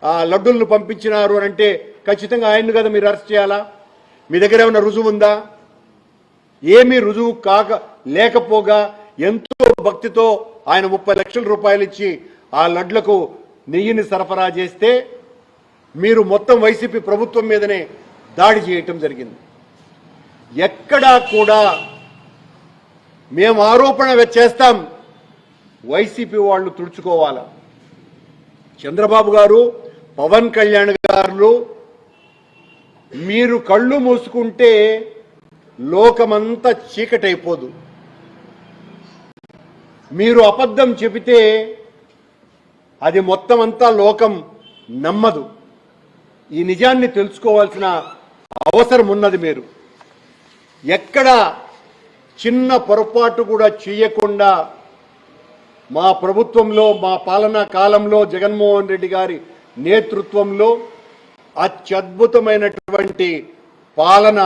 ఆ లడ్డూలను పంపించినారు అని అంటే ఖచ్చితంగా ఆయన్ని కదా మీరు అరెస్ట్ చేయాలా? మీ దగ్గర ఏమైనా రుజువు ఉందా? ఏమీ రుజువు లేకపోగా ఎంతో భక్తితో ఆయన 30 లక్షల రూపాయలు ఇచ్చి ఆ లడ్లకు నెయ్యిని సరఫరా చేస్తే మీరు మొత్తం వైసీపీ ప్రభుత్వం మీదనే దాడి చేయటం జరిగింది. ఎక్కడా కూడా మేము ఆరోపణ చేస్తాం, వైసీపీ వాళ్ళు తుడుచుకోవాలా. చంద్రబాబు గారు, పవన్ కళ్యాణ్ గారు, మీరు కళ్ళు మూసుకుంటే లోకమంతా చీకటైపోదు. మీరు అబద్ధం చెబితే అది మొత్తం అంతా లోకం నమ్మదు. ఈ నిజాన్ని తెలుసుకోవాల్సిన అవసరం ఉన్నది. మీరు ఎక్కడ చిన్న పొరపాటు కూడా చేయకుండా మా ప్రభుత్వంలో, మా పాలనా కాలంలో జగన్మోహన్ రెడ్డి గారి నేతృత్వంలో అత్యద్భుతమైనటువంటి పాలన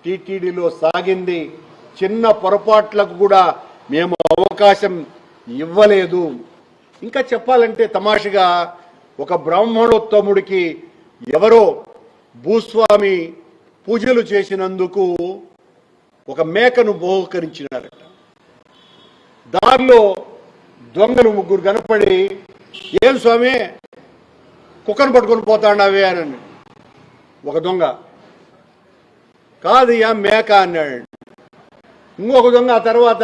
టీటీడీలో సాగింది. చిన్న పొరపాట్లకు కూడా మేము అవకాశం ఇవ్వలేదు. ఇంకా చెప్పాలంటే తమాషగా ఒక బ్రాహ్మణోత్తముడికి ఎవరో భూస్వామి పూజలు చేసినందుకు ఒక మేకను బహుకరించినారట. దారిలో దొంగలు 3 కనపడి, ఏం స్వామి కుక్కను పట్టుకొని పోతాండావే అని ఒక దొంగ, కాదు యా మేక అన్నాడు. ఇంకొక దొంగ ఆ తర్వాత,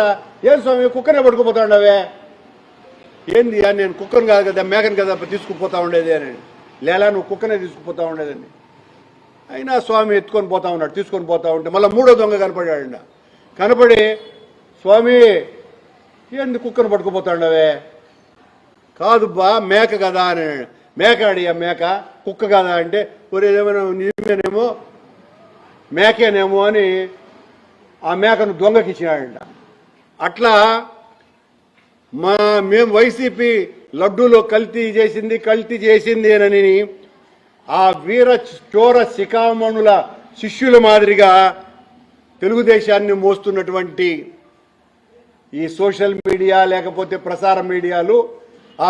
ఏం స్వామి కుక్కనే పట్టుకుపోతాండావే, ఏంది నేను కుక్కను కాదు కదా మేకను కదా తీసుకుపోతా ఉండేది అని. లేలా నువ్వు కుక్కనే తీసుకుపోతా ఉండేదండి. అయినా స్వామి ఎత్తుకొని పోతా ఉన్నాడు. తీసుకొని పోతా ఉంటే మళ్ళీ 3వ దొంగ కనపడాడు. కనపడి, స్వామి ఏంది కుక్కను పట్టుకుపోతాండవే, కాదు బా మేక కదా అని. మేక అడిగా, మేక కుక్క కదా అంటే, ఒరే ఏమైనా నిజమేనేమో మేకేనేమో అని ఆ మేకను దొంగకి ఇచ్చినాడంట. అట్లా మేము వైసీపీ లడ్డూలో కల్తీ చేసింది అని ఆ వీర చోర శిఖామణుల శిష్యుల మాదిరిగా తెలుగుదేశాన్ని మోస్తున్నటువంటి ఈ సోషల్ మీడియా లేకపోతే ప్రసార మీడియాలు ఆ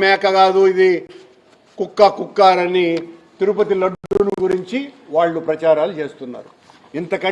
మేక కాదు ఇది కుక్క అని తిరుపతి లడ్డూను గురించి వాళ్ళు ప్రచారాలు చేస్తున్నారు. ఇంతకంటే